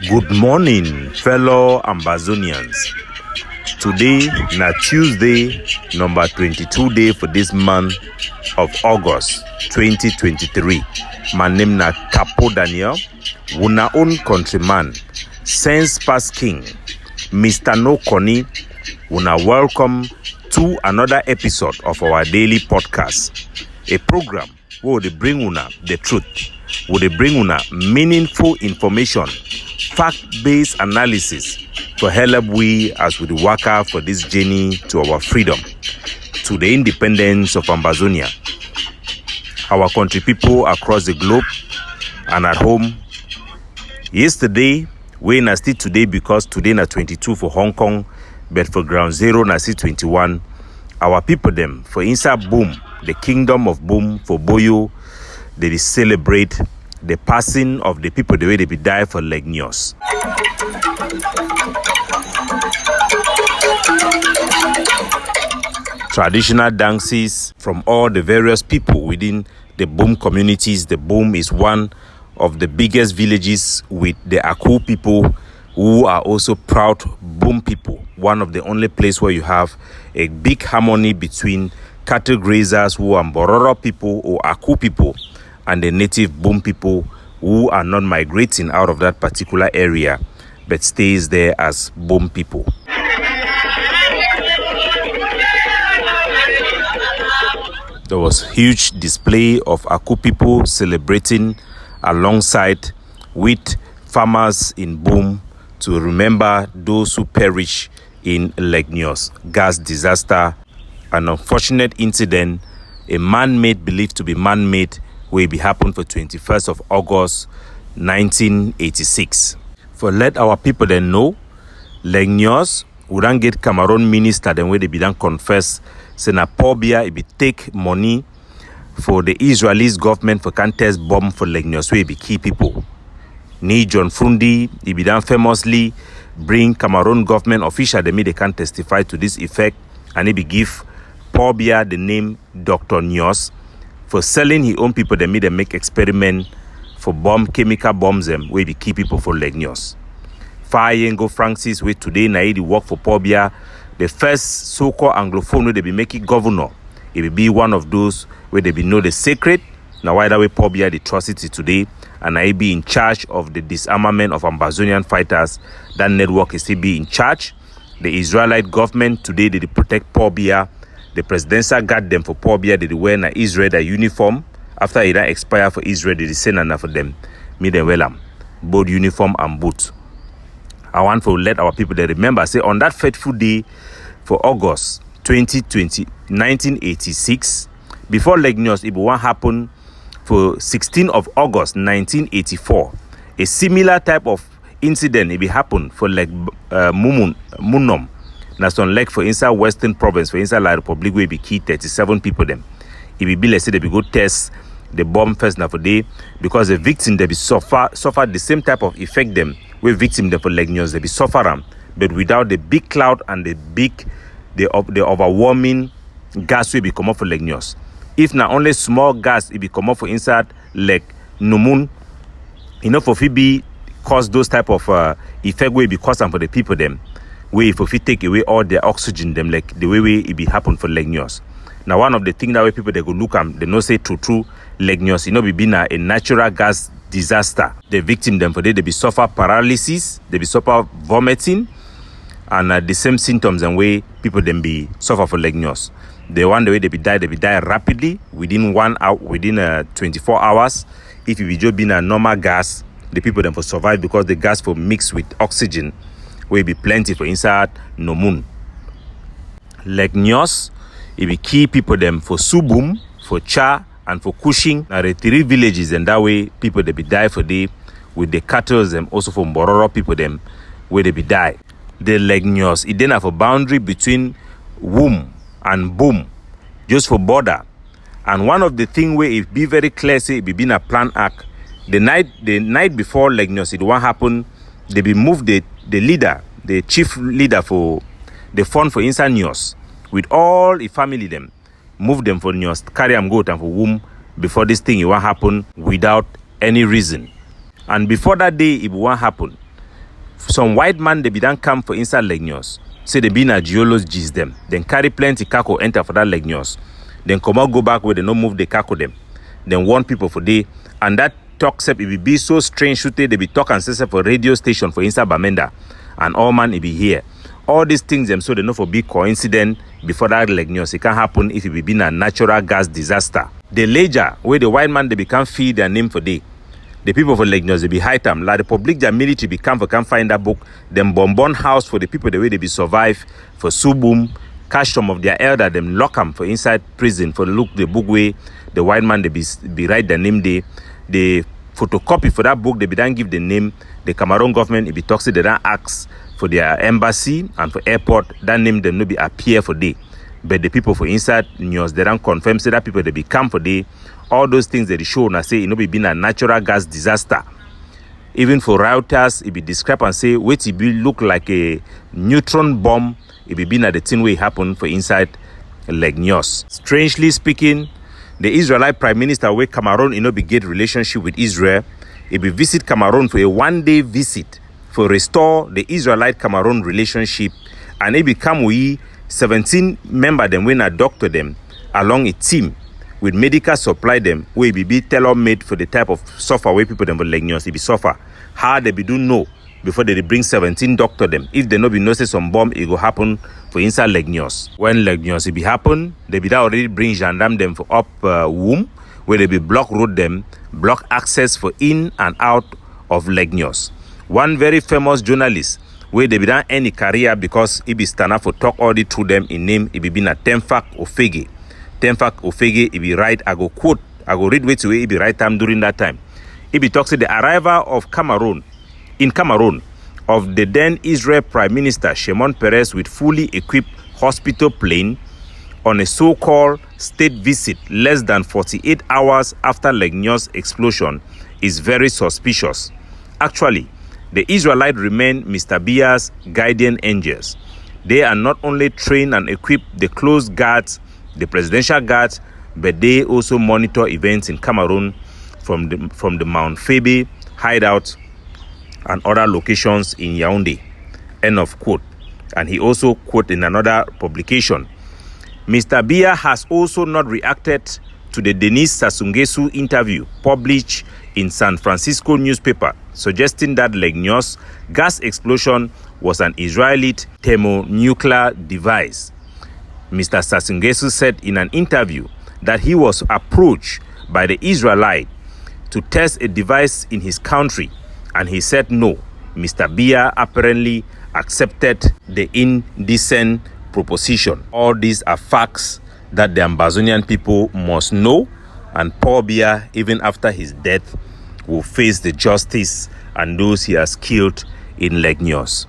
Good morning, fellow Ambazonians. Today na Tuesday, number 22 day for this month of August 2023. My name na Capo Daniel, una own countryman, sense past king, Mr. No Connie. Una welcome to another episode of our daily podcast, a program where they bring una the truth, where they bring una meaningful information, fact-based analysis to help we as we work out for this journey to our freedom, to the independence of Ambazonia. Our country people across the globe and at home. Yesterday, we na still today because today na 22 for Hong Kong, but for ground zero na still 21. Our people them for inside Boom, the kingdom of Boom for Boyo, they celebrate the passing of the people the way they be die for Nyos. Traditional dances from all the various people within the Boom communities. The Boom is one of the biggest villages with the Aku people, who are also proud Boom people. One of the only place where you have a big harmony between cattle grazers who are Bororo people or Aku people and the native Boom people who are not migrating out of that particular area but stays there as Boom people. There was huge display of Aku people celebrating alongside with farmers in Boom to remember those who perish in Nyos gas disaster, an unfortunate incident, a man-made, believed to be man-made, will be happen for 21st of August 1986. For let our people then know, Nyos wouldn't get Cameroon minister then where they be done confess say na pobia it be take money for the Israelis government for contest bomb for Nyos where be key people. Ni John Frundi, he be done famously bring Cameroon government official they can testify to this effect, and he be give Pobia the name Dr. Nyos for selling his own people. They make experiment for chemical bombs them where be key people for Nyos. Fayengo Francis with today na he work for Pobia, the first so-called Anglophone where they be making governor. It will be one of those where they be know the secret. Now why that way Pobia the atrocity today, and I be in charge of the disarmament of Ambazonian fighters. That network is still be in charge. The Israelite government today they protect Pobia. The presidential guard them for Pobia. They wear an Israel uniform. After it expire for Israel, they send enough for them. Me them well both uniform and boots. I want to let our people they remember say on that fateful day for August 2020, 1986, before Nyos, it won't happen for 16th of August 1984. A similar type of incident it be happen for Munom. That's on for inside Western Province, for inside La Republic, where be key 37 people them. It be like say they be go test the bomb first now for day, because the victim they be suffer the same type of effect them where victim them for Nyos they be suffer them, but without the big cloud and the overwhelming gas will be come up for Nyos. If not only small gas it be come up for inside Numun, for be cause those type of effect will be caused for the people them. Way if we take away all their oxygen them like the way it be happen for Nyos. Now one of the things that way people they go look they know say true Nyos, be been a natural gas disaster. The victim them for they be suffer paralysis, they be suffer vomiting, and the same symptoms and way people them be suffer for Nyos. The one the way they be die rapidly within 1 hour, within 24 hours. If you be just been a normal gas, the people them for survive because the gas for mixed with oxygen will be plenty for inside no moon. Nyos, it be key people them for Subum, for Cha, and for Cushing. Now the three villages, and that way people they be die for day with the cattle them also for Bororo people them where they be die. The Nyos, it then have a boundary between Womb and Boom, just for border. And one of the thing where it be very clear say it be been a plan act. The night before Nyos, it won't happen. They be moved the leader, the chief leader for the fund for inside Nyos with all the family them, move them for Nyos, carry them go and for Womb before this thing it won't happen without any reason. And before that day it won't happen, some white man they be done come for inside Lake Nyos. Say they be na geologists them. Then carry plenty kako enter for that Lake Nyos. Then come out go back where they no move the kako them. Then warn people for day. And that talk sep it be so strange shoot they be talk and say for radio station for inside Bamenda. And all man it be here. All these things them so they know for big coincidence before that Lake Nyos. It can happen if it be a natural gas disaster. The ledger where the white man they become feed their name for day. The people for Lake Nyos, they be high time. Like the public, their military become for can find that book. Them bonbon house for the people the way they be survive for Subum, catch some of their elder, them lock them for inside prison for look the book way the white man they be write their name there. The photocopy for that book they be don't give the name. The Cameroon government it be toxic they don't ask for their embassy and for airport that name them no be appear for day. But the people for inside Nyos they don't confirm say that people they become for day. All those things that they show and say, be been a natural gas disaster. Even for Reuters, it be described and say, wait, it be look like a neutron bomb. It be been at the thing where it happened for inside Lake Nyos. Strangely speaking, the Israelite Prime Minister where Cameroon, be good relationship with Israel. It be visit Cameroon for a one-day visit for restore the Israelite-Cameroon relationship. And it become 17 member them when a doctor them along a team with medical supply them, will be tailor-made for the type of software where people them for Lake Nyos, it be suffer. How they be do know before they bring 17 doctor them. If they no be know say some bomb, it go happen for inside Lake Nyos. When Lake Nyos it be happen, they be already bring gendarme them for up womb, where they be block road them, block access for in and out of Lake Nyos. One very famous journalist, where they be done any career because he be stand up for talk all the through them in name, it be been a Temfak Ofege. Temfak Ofege, it be right, I go quote, I go read which way it be right time during that time. It be talks to the arrival of Cameroon, of the then Israel Prime Minister Shimon Peres with fully equipped hospital plane on a so-called state visit less than 48 hours after Lake Nyos explosion is very suspicious. Actually, the Israelites remain Mr. Biya's guardian angels. They are not only trained and equipped the close guards, the presidential guards, but they also monitor events in Cameroon from the Mount Phoebe hideout and other locations in Yaoundé. End of quote. And he also quote in another publication, Mr. Biya has also not reacted to the Denis Sassou Nguesso interview published in San Francisco newspaper, suggesting that Lake Nyos gas explosion was an Israeli thermonuclear device. Mr. Sassou Nguesso said in an interview that he was approached by the Israelite to test a device in his country, and he said no. Mr. Biya apparently accepted the indecent proposition. All these are facts that the Ambazonian people must know, and Paul Biya, even after his death, will face the justice and those he has killed in Lake Nyos.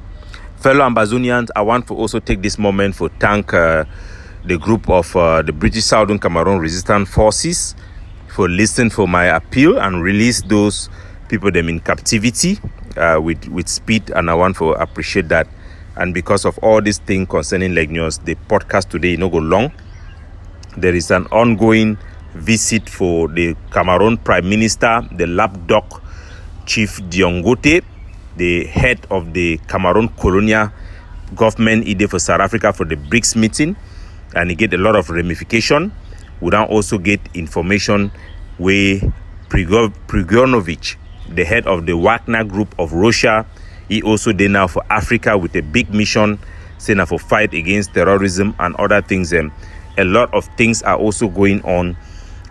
Fellow Ambazonians, I want to also take this moment to thank the group of the British Southern Cameroon Resistance Forces for listening for my appeal and release those people them in captivity with speed, and I want to appreciate that. And because of all these things concerning Lake Nyos, the podcast today no go long. There is an ongoing visit for the Cameroon Prime Minister, the lapdog Chief Diongote, the head of the Cameroon colonial government ide for South Africa for the BRICS meeting, and he get a lot of ramification. We don't also get information where Prigozhin, the head of the Wagner group of Russia, he also there now for Africa with a big mission, saying now for fight against terrorism and other things. A lot of things are also going on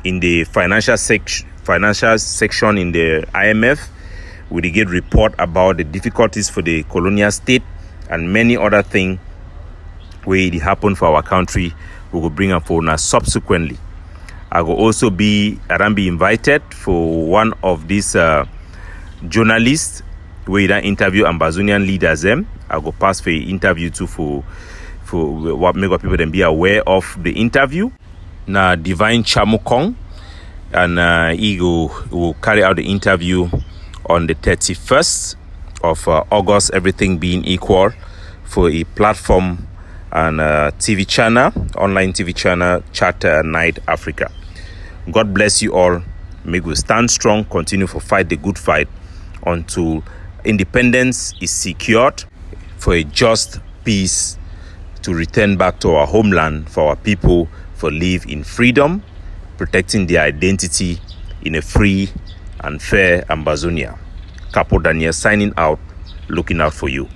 in the financial section in the IMF. We get report about the difficulties for the colonial state and many other things where it happened for our country. We will bring up for now subsequently. I will also be invited for one of these journalists where you interview Ambazonian leaders them. I will pass for interview too for what make people then be aware of the interview. Now Divine Chamukong, and he will carry out the interview on the 31st of August, everything being equal, for a platform and TV channel, online TV channel, Charter Night Africa. God bless you all. Make we stand strong, continue to fight the good fight until independence is secured, for a just peace to return back to our homeland, for our people to live in freedom, protecting their identity in a free and fair Ambazonia. Capo Daniel signing out, looking out for you.